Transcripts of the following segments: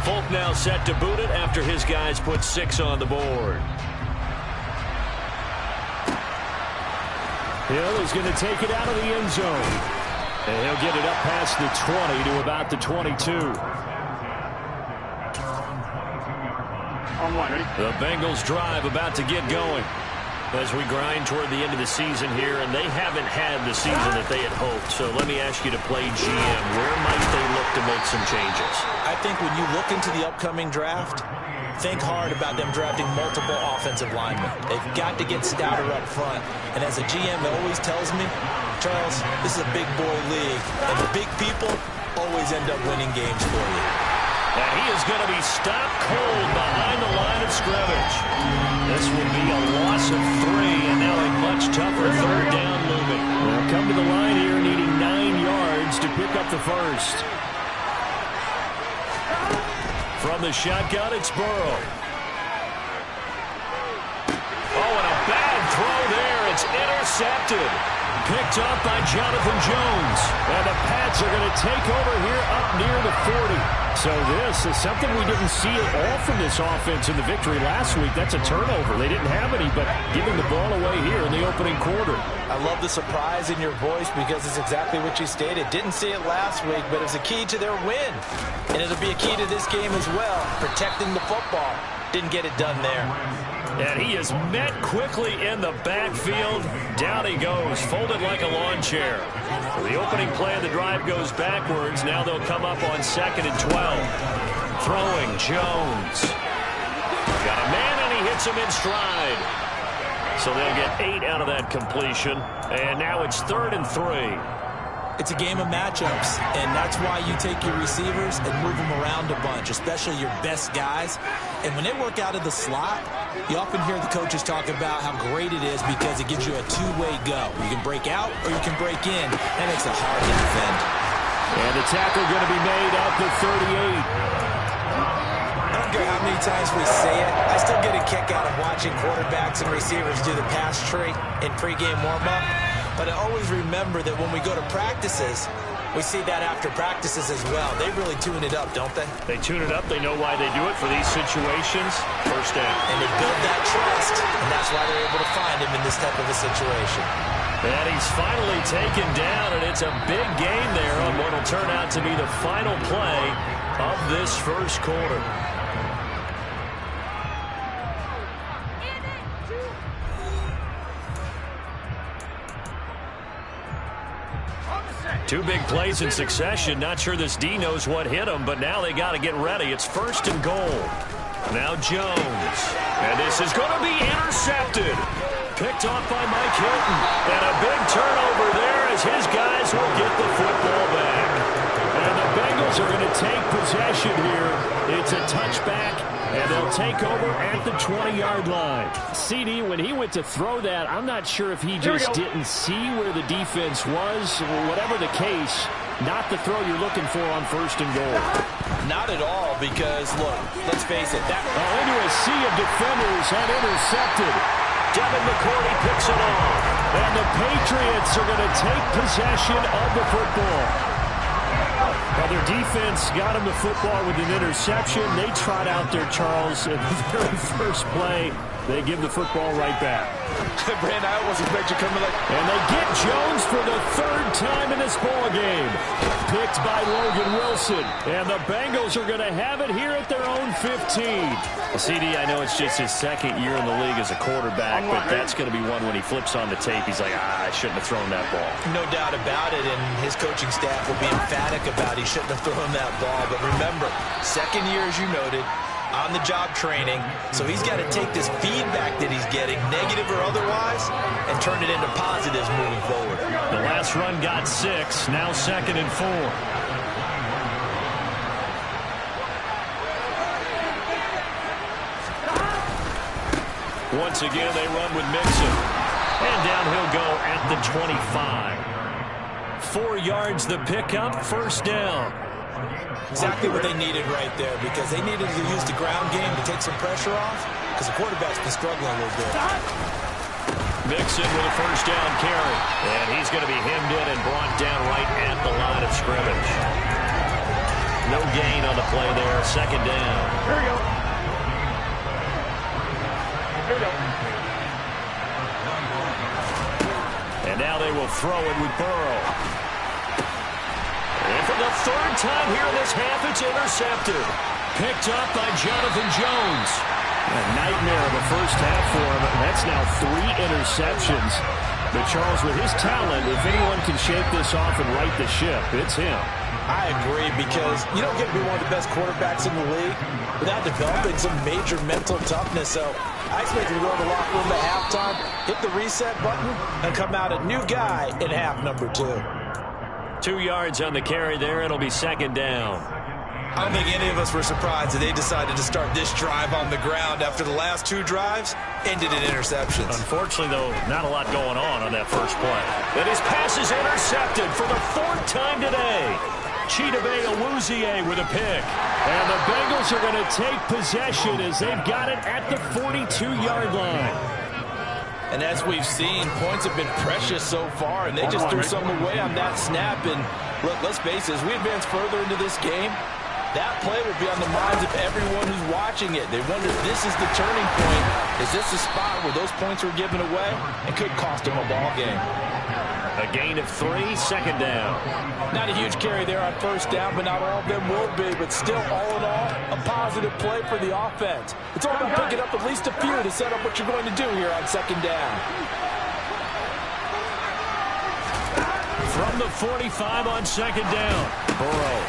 Folk now set to boot it after his guys put 6 on the board. Hill is going to take it out of the end zone. And he'll get it up past the 20 to about the 22. The Bengals drive about to get going as we grind toward the end of the season here, and they haven't had the season that they had hoped. So let me ask you to play GM. Where might they look to make some changes? I think when you look into the upcoming draft, think hard about them drafting multiple offensive linemen. They've got to get stouter up front. And as a GM that always tells me, Charles, this is a big boy league, and the big people always end up winning games for you. And he is going to be stopped cold behind the line of scrimmage. This will be a loss of 3, and now a much tougher third down looming. They'll come to the line here needing 9 yards to pick up the first. From the shotgun, it's Burrow. Oh, and a bad throw there. It's intercepted. Picked up by Jonathan Jones. And the Pats are going to take over here up near the 40. So this is something we didn't see at all from this offense in the victory last week. That's a turnover. They didn't have any, but giving the ball away here in the opening quarter. I love the surprise in your voice because it's exactly what you stated. Didn't see it last week, but it was a key to their win. And it'll be a key to this game as well, protecting the football. Didn't get it done there. And he is met quickly in the backfield. Down he goes, folded like a lawn chair. The opening play of the drive goes backwards. Now they'll come up on 2nd and 12. Throwing, Jones. Got a man, and he hits him in stride. So they'll get 8 out of that completion. And now it's 3rd and 3. It's a game of matchups, and that's why you take your receivers and move them around a bunch, especially your best guys. And when they work out of the slot, you often hear the coaches talk about how great it is because it gives you a two-way go. You can break out or you can break in. That makes it hard to defend. And the tackle going to be made at the 38. I don't care how many times we say it, I still get a kick out of watching quarterbacks and receivers do the pass tree in pregame warm-up. But I always remember that when we go to practices, we see that after practices as well. They really tune it up, don't they? They tune it up. They know why they do it for these situations. First down. And they build that trust, and that's why they're able to find him in this type of a situation. And he's finally taken down, and it's a big game there on what will turn out to be the final play of this first quarter. Two big plays in succession. Not sure this D knows what hit him, but now they got to get ready. It's 1st and goal. Now Jones. And this is going to be intercepted. Picked off by Mike Hilton. And a big turnover there as his guys will get the football back. And the Bengals are going to take possession here. It's a touchback, and they'll take over at the 20-yard line. CD, when he went to throw that, I'm not sure if he just didn't see where the defense was. Whatever the case, not the throw you're looking for on 1st and goal. Not at all, because, look, let's face it. Into a sea of defenders and intercepted. Devin McCourty picks it off. And the Patriots are going to take possession of the football. Well, their defense got him the football with an interception. They trot out there, Charles, in the very first play. They give the football right back. Brandon, I almost expect you coming like... And they get Jones for the 3rd time in this ball game. Picked by Logan Wilson. And the Bengals are going to have it here at their own 15. Well, CD, I know it's just his 2nd year in the league as a quarterback, but that's going to be one when he flips on the tape. He's like, I shouldn't have thrown that ball. No doubt about it, and his coaching staff will be emphatic about he shouldn't have thrown that ball. But remember, 2nd year, as you noted, on-the-job training, so he's got to take this feedback that he's getting, negative or otherwise, and turn it into positives moving forward. The last run got 6, now 2nd and 4. Once again, they run with Mixon. And down he'll go at the 25. 4 yards the pickup, 1st down. Exactly what they needed right there, because they needed to use the ground game to take some pressure off, because the quarterback's been struggling a little bit. Mixon with a 1st down carry. And he's going to be hemmed in and brought down right at the line of scrimmage. No gain on the play there. Second down. Here we go. Here we go. And now they will throw it with Burrow. And for the third time here in this half, it's intercepted. Picked up by Jonathan Jones. A nightmare of a first half for him. That's now 3 interceptions. But Charles, with his talent, if anyone can shake this off and right the ship, it's him. I agree, because you don't get to be one of the best quarterbacks in the league without developing some major mental toughness. So I expect him to go to the locker room at halftime, hit the reset button, and come out a new guy in half number 2. 2 yards on the carry there. It'll be second down. I don't think any of us were surprised that they decided to start this drive on the ground after the last 2 drives ended in interceptions. Unfortunately, though, not a lot going on that first play. And his pass is intercepted for the 4th time today. Chidobe Awuzie with a pick. And the Bengals are going to take possession as they've got it at the 42-yard line. And as we've seen, points have been precious so far, and they just threw some away on that snap. And look, let's face it, as we advance further into this game, that play will be on the minds of everyone who's watching it. They wonder if this is the turning point. Is this the spot where those points were given away and could cost them a ball game? A gain of 3, second down. Not a huge carry there on first down, but not all of them will be. But still, all in all, a positive play for the offense. It's all about picking up at least a few to set up what you're going to do here on second down. From the 45 on second down, Burrow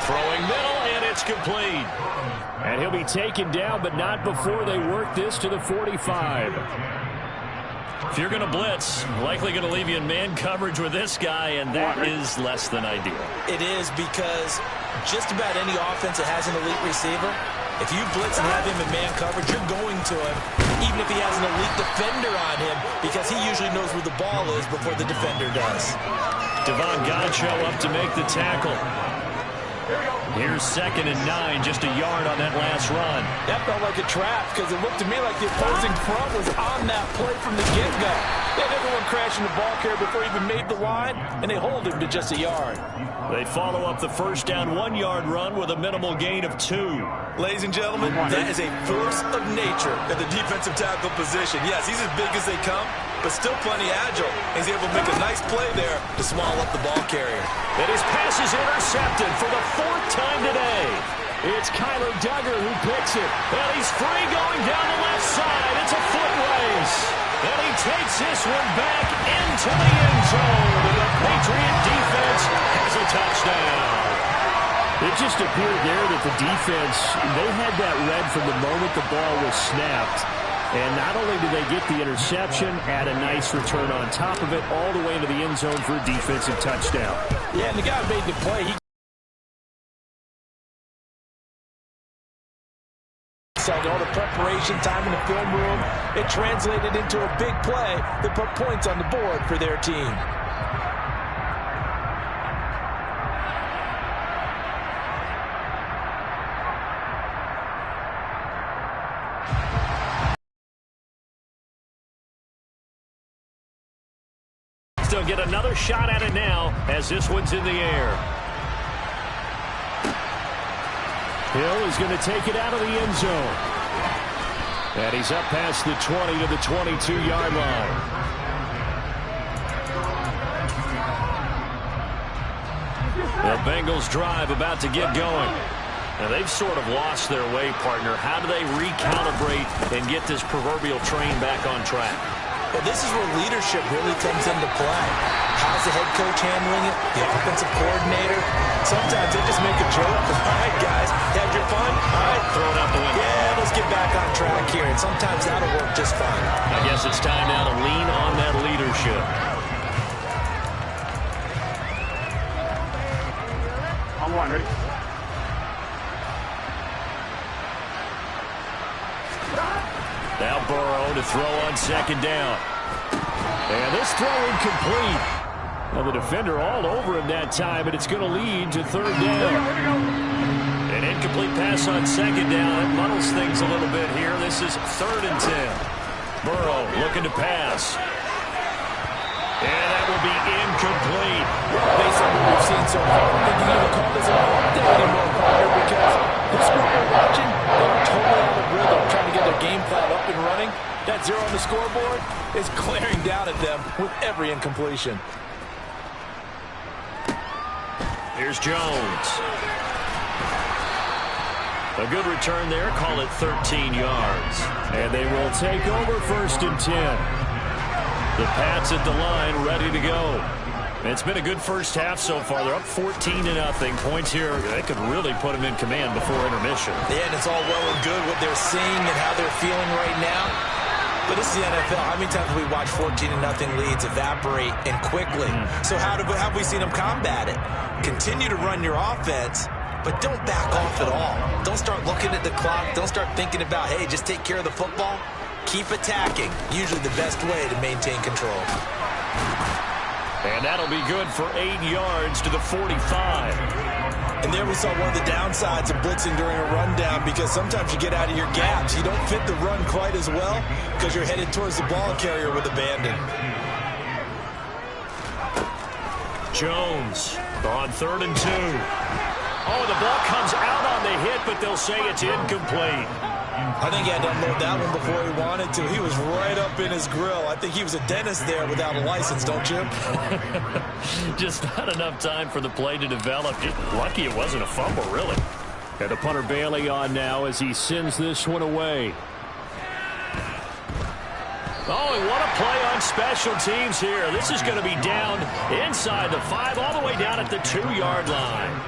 throwing middle, and it's complete. And he'll be taken down, but not before they work this to the 45. If you're going to blitz, likely going to leave you in man coverage with this guy, and that is less than ideal. It is, because just about any offense that has an elite receiver, if you blitz and have him in man coverage, you're going to him, even if he has an elite defender on him, because he usually knows where the ball is before the defender does. Devon Godchaux up to make the tackle. Here's second and 9, just a yard on that last run. That felt like a trap, because it looked to me like the opposing front was on that play from the get-go. They had everyone crashing the ball carrier before he even made the line, and they hold him to just a yard. They follow up the first down 1-yard run with a minimal gain of 2. Ladies and gentlemen, that is a force of nature at the defensive tackle position. Yes, he's as big as they come, but still plenty agile. He's able to make a nice play there to small up the ball carrier. And his pass is intercepted for the 4th time today. It's Kyler Duggar who picks it. And he's free going down the left side. It's a foot race. And he takes this one back into the end zone. And the Patriot defense has a touchdown. It just appeared there that the defense, they had that read from the moment the ball was snapped. And not only did they get the interception, add a nice return on top of it, all the way into the end zone for a defensive touchdown. Yeah, and the guy made the play. He all the preparation time in the film room, it translated into a big play that put points on the board for their team. Still get another shot at it now as this one's in the air. Hill is going to take it out of the end zone. And he's up past the 20 to the 22-yard line. The Bengals drive about to get going. Now they've sort of lost their way, partner. How do they recalibrate and get this proverbial train back on track? Well, this is where leadership really comes into play. How's the head coach handling it? The offensive coordinator? Sometimes they just make a joke. All right, guys, had your fun? All right, Throw it out the window. yeah, let's get back on track here. And sometimes that'll work just fine. I guess it's time now to lean on that leadership. I'm one, ready? Now Burrow to throw on second down. And this throw incomplete. Well, the defender all over him that time, but it's going to lead to third down. An incomplete pass on second down. It muddles things a little bit here. This is 3rd and 10. Burrow looking to pass. And that will be incomplete. Based on what we've seen so far, I don't think you can even call this a ball day anymore. is glaring down at them with every incompletion. Here's Jones. A good return there. Call it 13 yards. And they will take over 1st and 10. The Pats at the line, ready to go. It's been a good first half so far. They're up 14-0. Points here, they could really put them in command before intermission. Yeah, and it's all well and good what they're seeing and how they're feeling right now. But this is the NFL. How many times have we watched 14-0 leads evaporate and quickly? So how have we seen them combat it? Continue to run your offense, but don't back off at all. Don't start looking at the clock. Don't start thinking about, hey, just take care of the football. Keep attacking. Usually the best way to maintain control. And that'll be good for 8 yards to the 45. And there we saw one of the downsides of blitzing during a rundown, because sometimes you get out of your gaps. You don't fit the run quite as well because you're headed towards the ball carrier with abandon. Jones on 3rd and 2. Oh, the ball comes out on the hit, but they'll say it's incomplete. I think he had to unload that one before he wanted to. He was right up in his grill. I think he was a dentist there without a license, don't you? Just not enough time for the play to develop. Just lucky it wasn't a fumble, really. And the punter Bailey on now as he sends this one away. Oh, and what a play on special teams here. This is going to be down inside the 5, all the way down at the 2-yard line.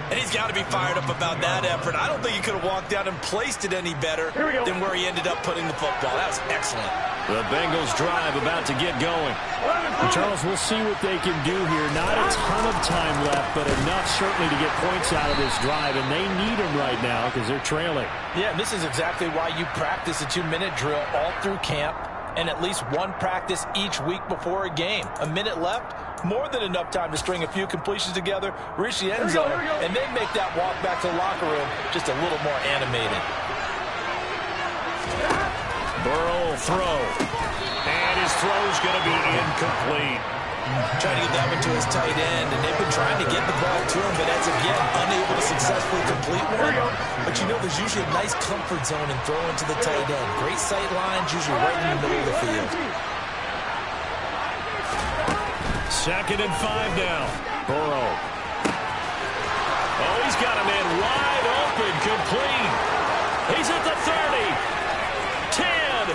And he's got to be fired up about that effort. I don't think he could have walked down and placed it any better than where he ended up putting the football. That was excellent. The Bengals drive about to get going. And Charles, we'll see what they can do here. Not a ton of time left, but enough certainly to get points out of this drive, and they need them right now because they're trailing. Yeah, and this is exactly why you practice a 2-minute drill all through camp and at least one practice each week before a game. A minute left, more than enough time to string a few completions together, reach the end zone, and then make that walk back to the locker room just a little more animated. Burrow will throw. And his throw's going to be incomplete. Trying to get that one to his tight end, and they've been trying to get the ball to him, but as of yet, unable to successfully complete one. But you know, there's usually a nice comfort zone in throwing to the tight end. Great sight lines, usually right in the middle of the field. 2nd and 5 now. Burrow. Oh, he's got a man wide open, complete. He's at the 30, 10,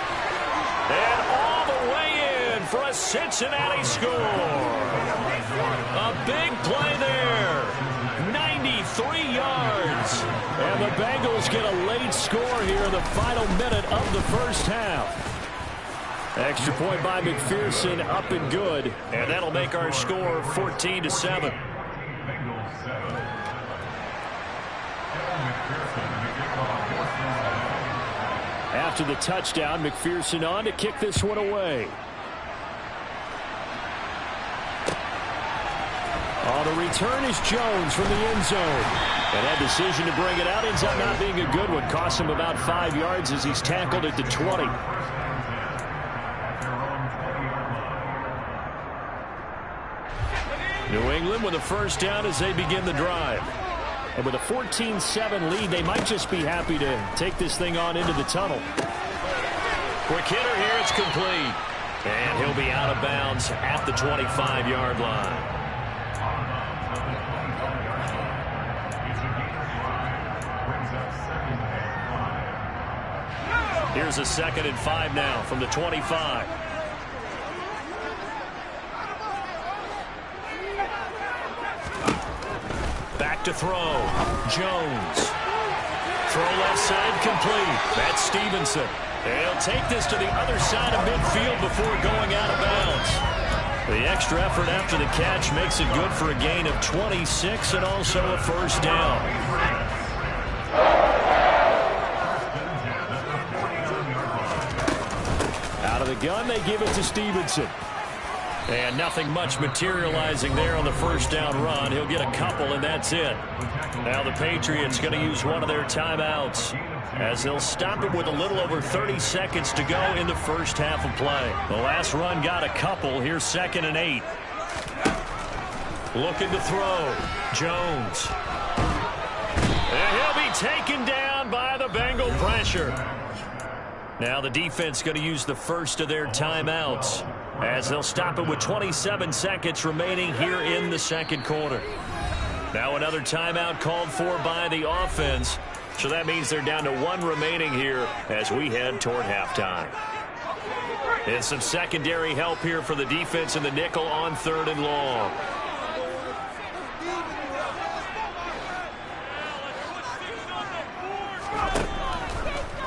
and all the way in for a Cincinnati score. A big play there. 93 yards. And the Bengals get a late score here in the final minute of the first half. Extra point by McPherson, up and good. And that'll make our score 14-7. After the touchdown, McPherson on to kick this one away. On the return is Jones from the end zone. And that decision to bring it out ends up not being a good one. Costs him about 5 yards as he's tackled at the 20. New England with a first down as they begin the drive. And with a 14-7 lead, they might just be happy to take this thing on into the tunnel. Quick hitter here, it's complete. And he'll be out of bounds at the 25-yard line. Here's a 2nd and 5 now from the 25. Back to throw. Jones. Throw left side complete. That's Stevenson. They'll take this to the other side of midfield before going out of bounds. The extra effort after the catch makes it good for a gain of 26 and also a first down. Out of the gun, they give it to Stevenson. And nothing much materializing there on the first down run. He'll get a couple, and that's it. Now the Patriots going to use one of their timeouts as they'll stop it with a little over 30 seconds to go in the first half of play. The last run got a couple. Here's 2nd and 8. Looking to throw. Jones. And he'll be taken down by the Bengal pressure. Now the defense going to use the first of their timeouts as they'll stop it with 27 seconds remaining here in the second quarter. Now another timeout called for by the offense. So that means they're down to one remaining here as we head toward halftime. And some secondary help here for the defense in the nickel on 3rd and long.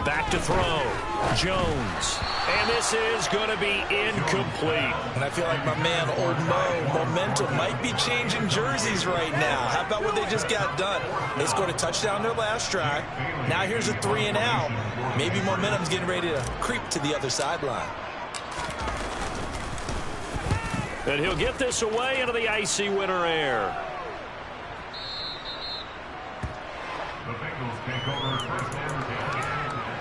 Back to throw. Jones. And this is going to be incomplete. And I feel like my man, Old Mo, momentum might be changing jerseys right now. How about what they just got done? They scored a touchdown their last drive. Now here's a 3 and out. Maybe momentum's getting ready to creep to the other sideline. And he'll get this away into the icy winter air. The Bengals take over first down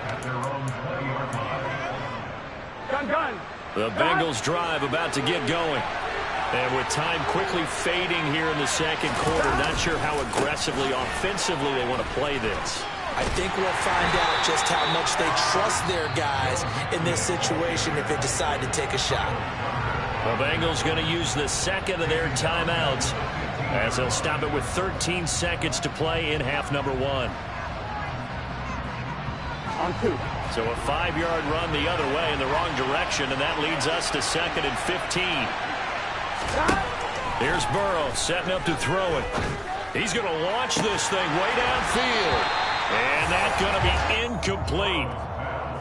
at their own 20-yard line. Gun. The Bengals drive about to get going. And with time quickly fading here in the second quarter, not sure how aggressively, offensively they want to play this. I think we'll find out just how much they trust their guys in this situation if they decide to take a shot. The Bengals going to use the second of their timeouts as they'll stop it with 13 seconds to play in half number 1. On 2. So a 5-yard run the other way in the wrong direction, and that leads us to 2nd and 15. Here's Burrow setting up to throw it. He's going to launch this thing way downfield. And that's going to be incomplete.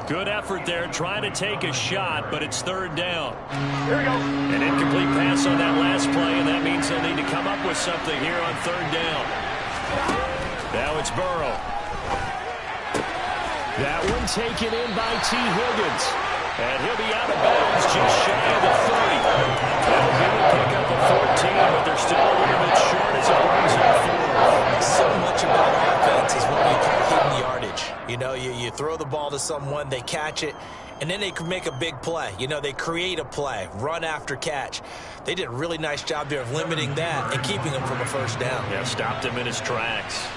Good effort there trying to take a shot, but it's 3rd down. Here we go. An incomplete pass on that last play, and that means they'll need to come up with something here on 3rd down. Now it's Burrow. That one taken in by T. Higgins. And he'll be out of bounds just shy of the 30. That'll be a pick up of 14, but they're still a little bit short as it runs up 4. So much about offense is what we call hidden yardage. You know, you throw the ball to someone, they catch it, and then they can make a big play. You know, they create a play, run after catch. They did a really nice job there of limiting that and keeping him from a first down. Yeah, stopped him in his tracks.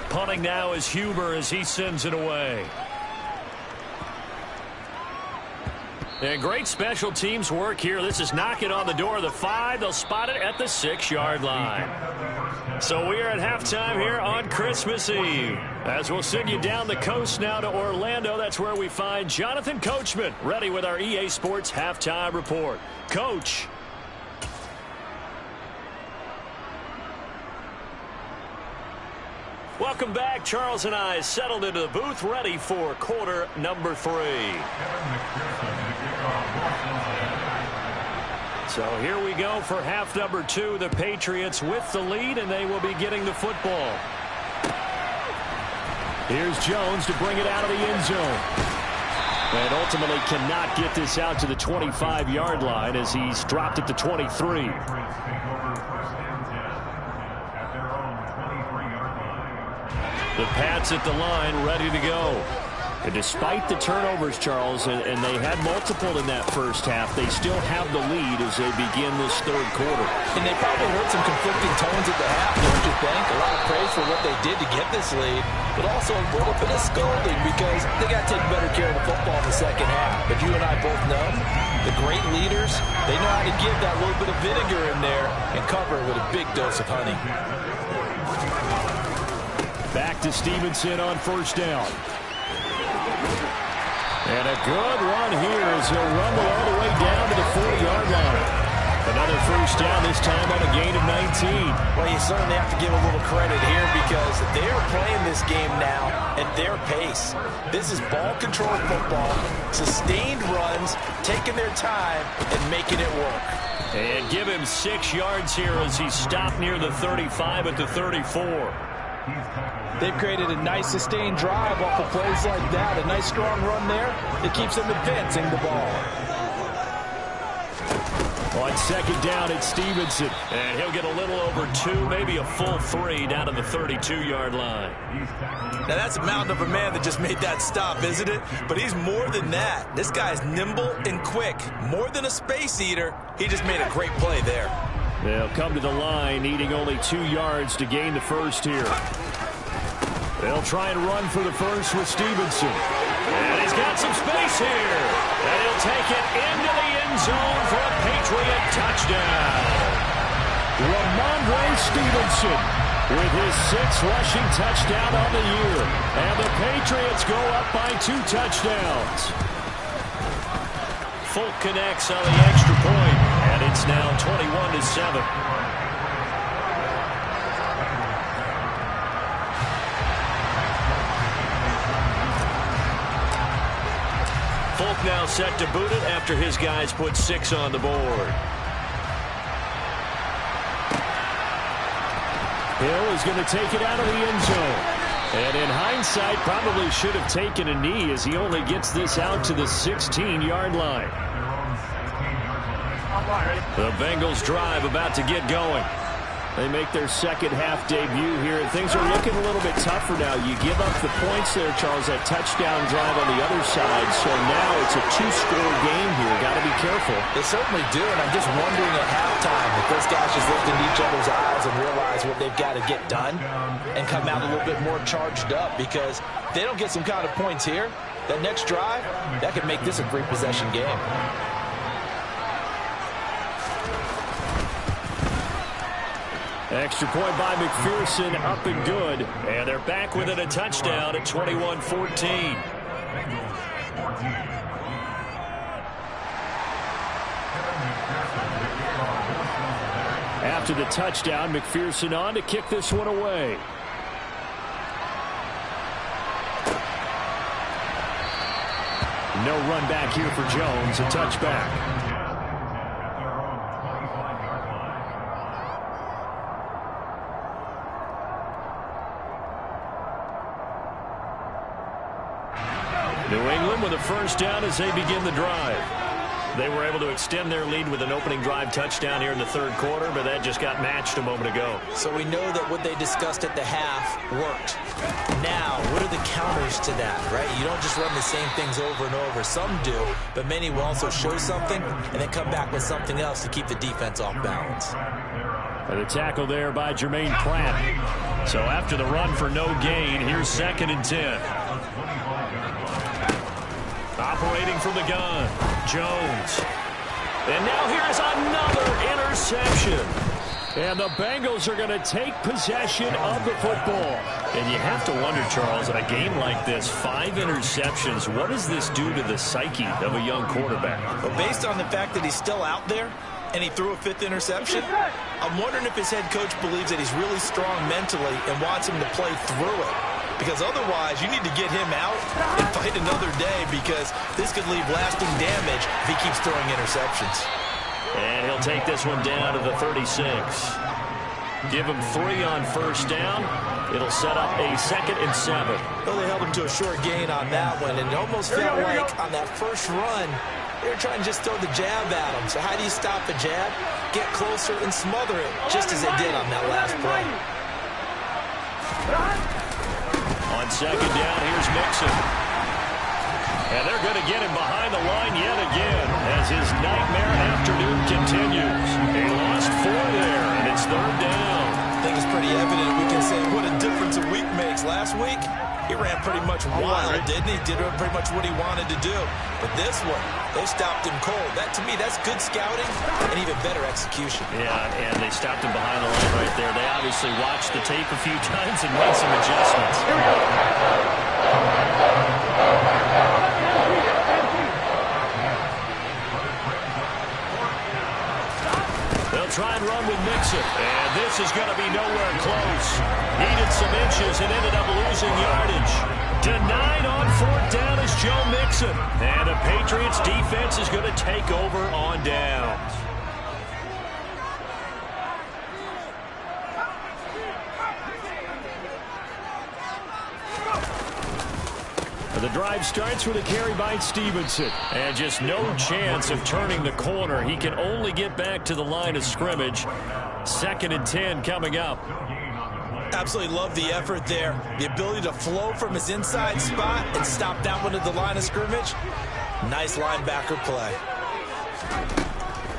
Punting now is Huber as he sends it away. And great special teams work here. This is knocking on the door of the 5. They'll spot it at the 6-yard line. So we are at halftime here on Christmas Eve. As we'll send you down the coast now to Orlando, that's where we find Jonathan Coachman, ready with our EA Sports Halftime Report. Coach. Welcome back. Charles and I settled into the booth, ready for quarter number 3. So here we go for half number 2. The Patriots with the lead, and they will be getting the football. Here's Jones to bring it out of the end zone. And ultimately cannot get this out to the 25-yard line as he's dropped it to 23. The Pats at the line, ready to go. And despite the turnovers, Charles, and they had multiple in that first half, they still have the lead as they begin this 3rd quarter. And they probably heard some conflicting tones at the half, don't you think? A lot of praise for what they did to get this lead, but also a little bit of scolding because they got to take better care of the football in the second half. But you and I both know the great leaders, they know how to give that little bit of vinegar in there and cover it with a big dose of honey. Back to Stevenson on 1st down. And a good run here as he'll rumble all the way down to the 40-yard line. Another first down, this time on a gain of 19. Well, you certainly have to give a little credit here because they're playing this game now at their pace. This is ball-controlled football, sustained runs, taking their time, and making it work. And give him 6 yards here as he stopped near the 35 at the 34. They've created a nice sustained drive off of plays like that. A nice strong run there that keeps them advancing the ball. On 2nd down, it's Stevenson. And he'll get a little over 2, maybe a full 3 down to the 32-yard line. Now that's a mountain of a man that just made that stop, isn't it? But he's more than that. This guy's nimble and quick. More than a space eater, he just made a great play there. They'll come to the line, needing only 2 yards to gain the first here. They'll try and run for the first with Stevenson. And he's got some space here. And he'll take it into the end zone for a Patriot touchdown. Ramondre Stevenson with his 6th rushing touchdown on the year. And the Patriots go up by 2 touchdowns. Folk connects on the extra point, and it's now 21-7. Folk now set to boot it after his guys put 6 on the board. Hill is going to take it out of the end zone. And in hindsight, probably should have taken a knee as he only gets this out to the 16-yard line. The Bengals drive about to get going. They make their second half debut here, and things are looking a little bit tougher now. You give up the points there, Charles, that touchdown drive on the other side, so now it's a 2-score game here. Got to be careful. They certainly do, and I'm just wondering at halftime if those guys just looked into each other's eyes and realize what they've got to get done and come out a little bit more charged up, because if they don't get some kind of points here, that next drive, that could make this a 3-possession game. Extra point by McPherson, up and good. And they're back within a touchdown at 21-14. After the touchdown, McPherson on to kick this one away. No run back here for Jones, a touchback. New England with a first down as they begin the drive. They were able to extend their lead with an opening drive touchdown here in the third quarter, but that just got matched a moment ago. So we know that what they discussed at the half worked. Now, what are the counters to that, right? You don't just run the same things over and over. Some do, but many will also show something and then come back with something else to keep the defense off balance. And the tackle there by Jermaine Pratt. So after the run for no gain, here's 2nd and 10. Operating from the gun, Jones. And now here's another interception. And the Bengals are going to take possession of the football. And you have to wonder, Charles, in a game like this, 5 interceptions, what does this do to the psyche of a young quarterback? Well, based on the fact that he's still out there and he threw a 5th interception, I'm wondering if his head coach believes that he's really strong mentally and wants him to play through it. Because otherwise, you need to get him out and fight another day, because this could leave lasting damage if he keeps throwing interceptions. And he'll take this one down to the 36. Give him 3 on first down. It'll set up a 2nd and 7. Well, they held him to a short gain on that one, and it almost felt like on that first run, they were trying to just throw the jab at him. So how do you stop a jab? Get closer and smother it, just as they did on that last play. On 2nd down, here's Mixon. And they're going to get him behind the line yet again as his nightmare afternoon continues. He lost 4 there, and it's 3rd down. I think it's pretty evident. We can say what a difference a week makes. Last week, he ran pretty much wild, didn't he? Did pretty much what he wanted to do. But this one, they stopped him cold. That, to me, that's good scouting and even better execution. Yeah, and they stopped him behind the line right there. They obviously watched the tape a few times and made some adjustments. They'll try and run with Mixon. And this is going to be nowhere close. Needed some inches and ended up losing yardage. Denied on 4th down is Joe Mixon. And the Patriots defense is going to take over on downs. The drive starts with a carry by Stevenson. And just no chance of turning the corner. He can only get back to the line of scrimmage. 2nd and 10 coming up. Absolutely love the effort there. The ability to flow from his inside spot and stop that one at the line of scrimmage. Nice linebacker play.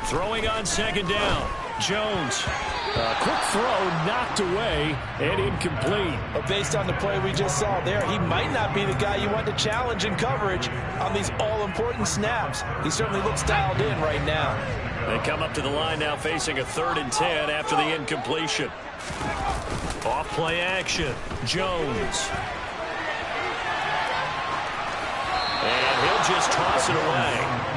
Throwing on 2nd down. Jones. Quick throw, knocked away, and incomplete. But based on the play we just saw there, he might not be the guy you want to challenge in coverage on these all-important snaps. He certainly looks dialed in right now. They come up to the line now facing a 3rd and 10 after the incompletion. Off play action. Jones. And he'll just toss it away.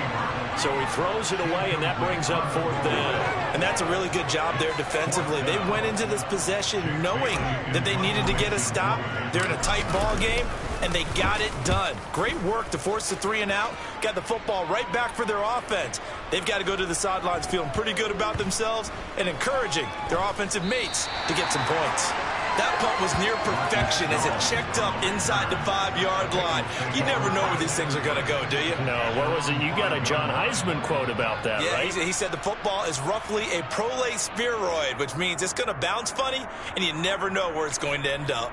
So he throws it away, and that brings up 4th down. And that's a really good job there defensively. They went into this possession knowing that they needed to get a stop. They're in a tight ball game, and they got it done. Great work to force the 3 and out. Got the football right back for their offense. They've got to go to the sidelines feeling pretty good about themselves and encouraging their offensive mates to get some points. That punt was near perfection as it checked up inside the 5-yard line. You never know where these things are going to go, do you? No, what was it? You got a John Heisman quote about that, right? Yeah, he said the football is roughly a prolate spheroid, which means it's going to bounce funny, and you never know where it's going to end up.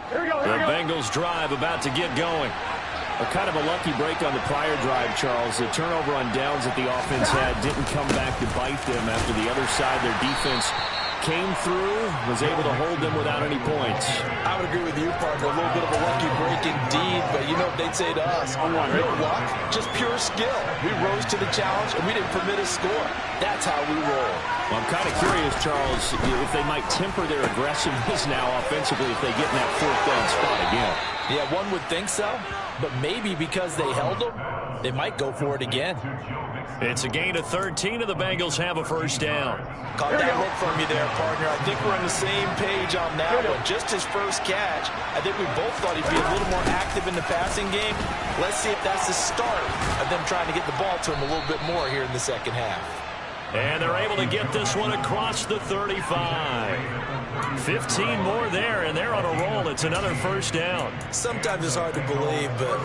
The Bengals drive about to get going. Kind of a lucky break on the prior drive, Charles. The turnover on downs that the offense had didn't come back to bite them after the other side. Their defense came through, was able to hold them without any points. I would agree with you, partner. A little bit of a lucky break indeed, but you know what they'd say to us? No luck, just pure skill. We rose to the challenge, and we didn't permit a score. That's how we roll. Well, I'm kind of curious, Charles, if they might temper their aggressiveness now offensively if they get in that 4th down spot again. Yeah, one would think so, but maybe because they held them, they might go for it again. It's a gain of 13, and the Bengals have a 1st down. Caught that look from you there, partner. I think we're on the same page on that one. Just his first catch. I think we both thought he'd be a little more active in the passing game. Let's see if that's the start of them trying to get the ball to him a little bit more here in the second half. And they're able to get this one across the 35. 15 more there, and they're on a roll. It's another 1st down. Sometimes it's hard to believe, but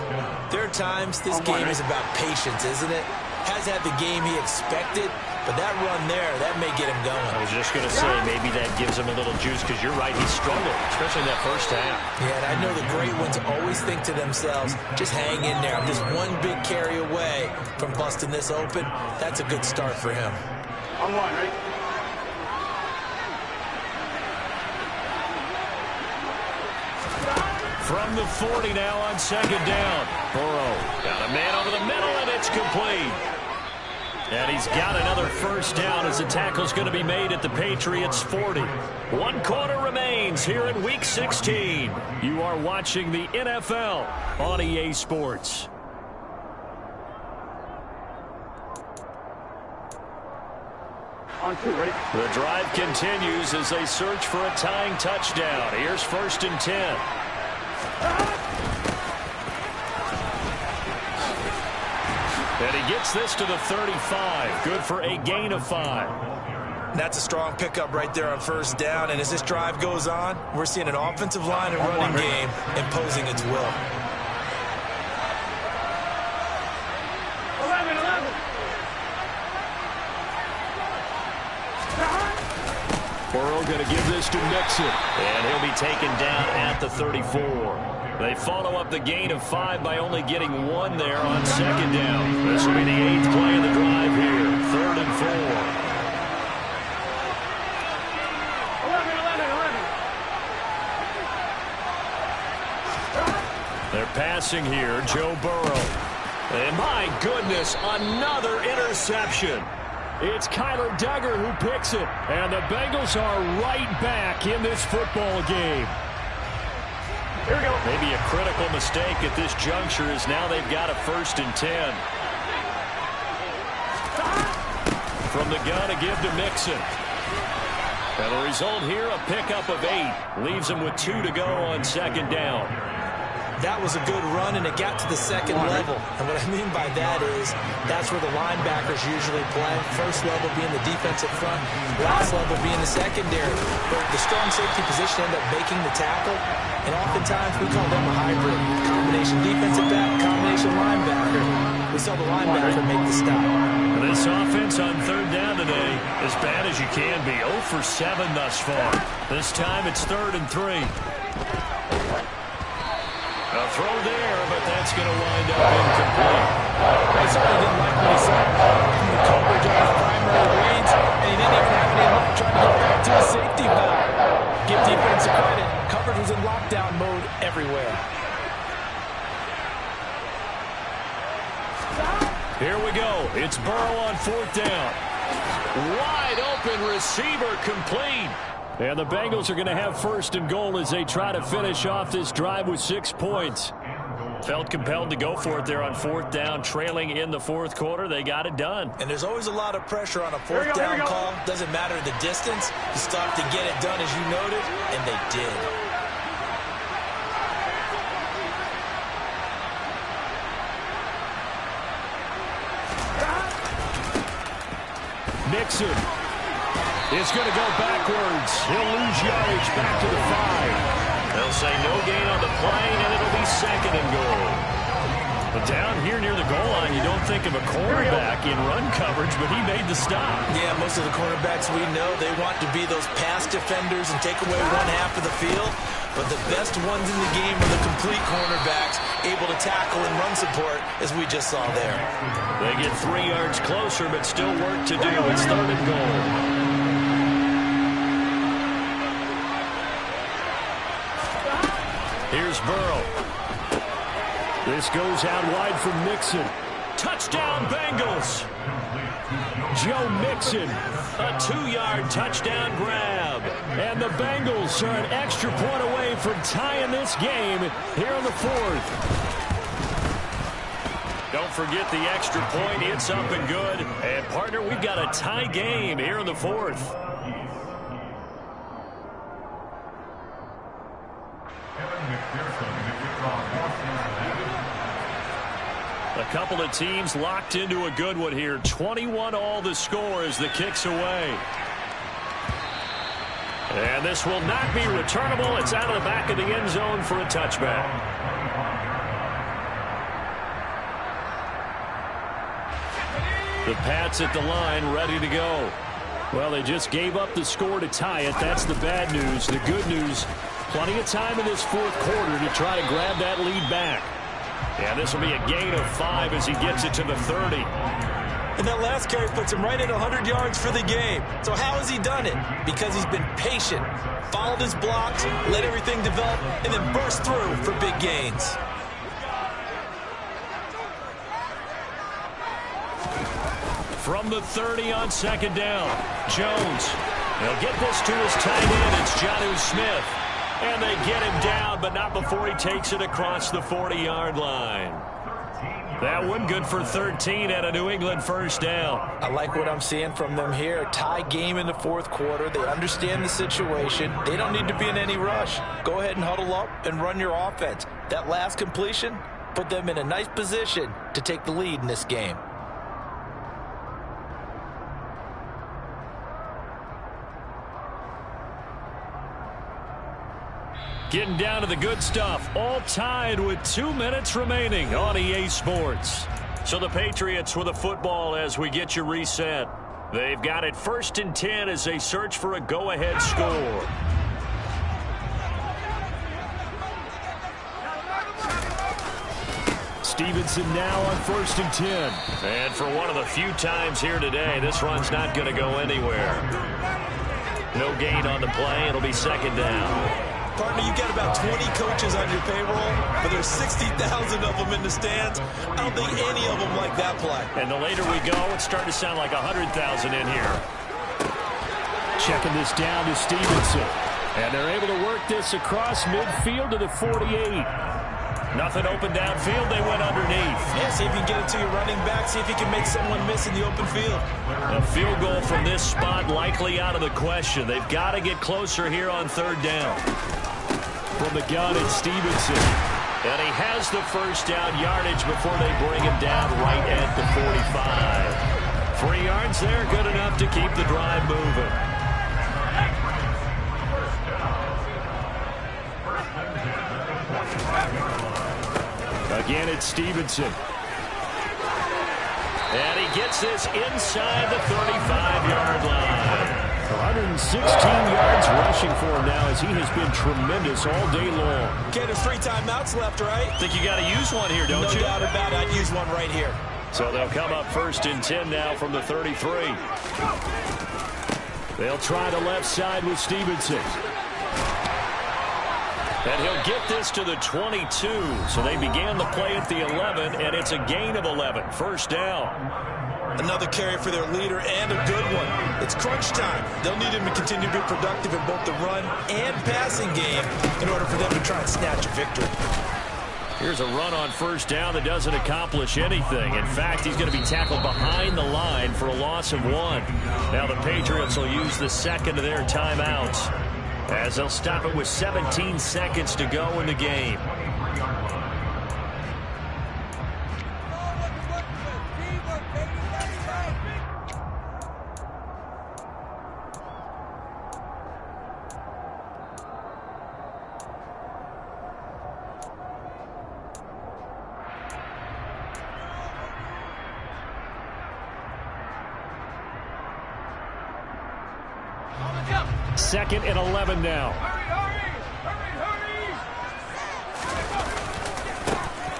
there are times this game is about patience, isn't it? Has had the game he expected, but that run there, that may get him going. I was just going to say, maybe that gives him a little juice, because you're right, he struggled, especially in that 1st half. Yeah, and I know the great ones always think to themselves, just hang in there. I'm just one big carry away from busting this open. That's a good start for him. On one, right? From the 40 now on 2nd down. Burrow got a man over the middle, and it's complete. And he's got another 1st down as the tackle's going to be made at the Patriots' 40. 1 quarter remains here in Week 16. You are watching the NFL on EA Sports. On 2, ready? The drive continues as they search for a tying touchdown. Here's 1st and 10. And he gets this to the 35. Good for a gain of 5. That's a strong pickup right there on 1st down. And as this drive goes on, we're seeing an offensive line and running game imposing its will. 11. Burrow going to give this to Mixon. And he'll be taken down at the 34. They follow up the gain of 5 by only getting 1 there on 2nd down. This will be the 8th play of the drive here. 3rd and 4. 11. They're passing here. Joe Burrow. And my goodness, another interception. It's Kyler Duggar who picks it. And the Bengals are right back in this football game. Here we go. Maybe a critical mistake at this juncture is now they've got a 1st and 10. From the gun to give to Mixon. And the result here, a pickup of 8. Leaves him with 2 to go on 2nd down. That was a good run, and it got to the 2nd level. And what I mean by that is that's where the linebackers usually play. 1st level being the defensive front, last level being the secondary. But the strong safety position ended up making the tackle, and oftentimes we call them a hybrid. Combination defensive back, combination linebacker. We saw the linebacker make the stop. This offense on 3rd down today, as bad as you can be. 0 for 7 thus far. This time it's 3rd and 3. A throw there, but that's going to wind up incomplete. I certainly didn't like what he saw. The coverage on his primary primary reads, and he didn't even have any luck trying to get back to his safety valve. Give defense a credit. Coverage was in lockdown mode everywhere. Here we go. It's Burrow on 4th down. Wide open receiver complete. And the Bengals are going to have 1st and goal as they try to finish off this drive with 6 points. Felt compelled to go for it there on 4th down, trailing in the 4th quarter. They got it done. And there's always a lot of pressure on a 4th down call. Doesn't matter the distance. You still have to get it done, as you noted, and they did. Mixon is going to go backwards. He'll lose yardage back to the 5. They'll say no gain on the play, and it'll be 2nd and goal. But down here near the goal line, you don't think of a cornerback in run coverage, but he made the stop. Yeah, most of the cornerbacks we know, they want to be those pass defenders and take away one half of the field. But the best ones in the game are the complete cornerbacks, able to tackle and run support, as we just saw there. They get 3 yards closer, but still work to do. It's 3rd and goal. Here's Burrow. This goes out wide from Mixon. Touchdown, Bengals. Joe Mixon. A 2-yard touchdown grab. And the Bengals are an extra point away from tying this game here in the 4th. Don't forget the extra point. It's up and good. And, partner, we've got a tie game here in the 4th. A couple of teams locked into a good one here. 21 all the score as the kick's away. And this will not be returnable. It's out of the back of the end zone for a touchback. The Pats at the line, ready to go. Well, they just gave up the score to tie it. That's the bad news. The good news, plenty of time in this 4th quarter to try to grab that lead back. And this will be a gain of 5 as he gets it to the 30. And that last carry puts him right at 100 yards for the game. So how has he done it? Because he's been patient, followed his blocks, let everything develop, and then burst through for big gains. From the 30 on 2nd down, Jones. He'll get this to his tight end. It's Jonnu Smith. And they get him down, but not before he takes it across the 40-yard line. That one good for 13 at a New England 1st down. I like what I'm seeing from them here. A tie game in the 4th quarter. They understand the situation. They don't need to be in any rush. Go ahead and huddle up and run your offense. That last completion put them in a nice position to take the lead in this game. Getting down to the good stuff. All tied with 2 minutes remaining on EA Sports. So the Patriots with a football as we get you reset. They've got it 1st and 10 as they search for a go-ahead score. Stevenson now on 1st and 10. And for one of the few times here today, this run's not going to go anywhere. No gain on the play. It'll be 2nd down. Partner, you got about 20 coaches on your payroll, but there's 60,000 of them in the stands. I don't think any of them like that play. And the later we go, it's starting to sound like 100,000 in here. Checking this down to Stevenson. And they're able to work this across midfield to the 48. Nothing open downfield. They went underneath. Yeah, see if you can get it to your running back. See if you can make someone miss in the open field. A field goal from this spot likely out of the question. They've got to get closer here on 3rd down. From the gun, it's Stevenson. And he has the 1st down yardage before they bring him down right at the 45. 3 yards there, good enough to keep the drive moving. Again, it's Stevenson. And he gets this inside the 35-yard line. 116 yards rushing for him now as he has been tremendous all day long. Okay, there's 3 timeouts left, right? Think you got to use one here, don't you? No doubt about it. I'd use one right here. So they'll come up 1st and 10 now from the 33. They'll try the left side with Stevenson. And he'll get this to the 22. So they began the play at the 11, and it's a gain of 11. 1st down. Another carry for their leader, and a good one. It's crunch time. They'll need him to continue to be productive in both the run and passing game in order for them to try and snatch a victory. Here's a run on 1st down that doesn't accomplish anything. In fact, he's going to be tackled behind the line for a loss of 1. Now the Patriots will use the second of their timeouts, as they'll stop it with 17 seconds to go in the game. Second and 11 now.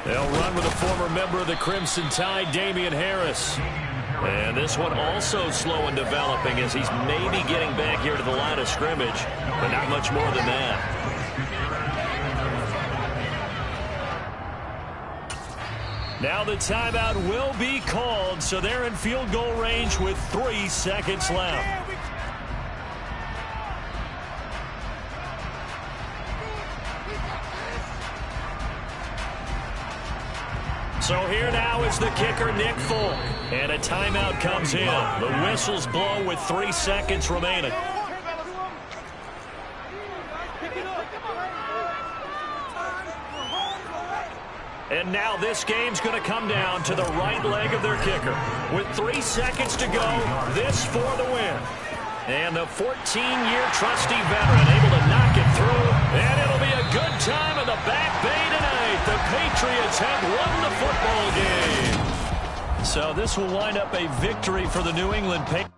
They'll run with a former member of the Crimson Tide, Damian Harris. And this one also slow in developing, as he's maybe getting back here to the line of scrimmage, but not much more than that. Now the timeout will be called, so they're in field goal range with 3 seconds left. So here now is the kicker, Nick Folk. And a timeout comes in. The whistles blow with 3 seconds remaining. And now this game's going to come down to the right leg of their kicker. With 3 seconds to go, this for the win. And the 14-year trusty veteran able to knock it through. And it'll be a good time in the Back Bay tonight. The Patriots have won the football game. So this will wind up a victory for the New England Patriots.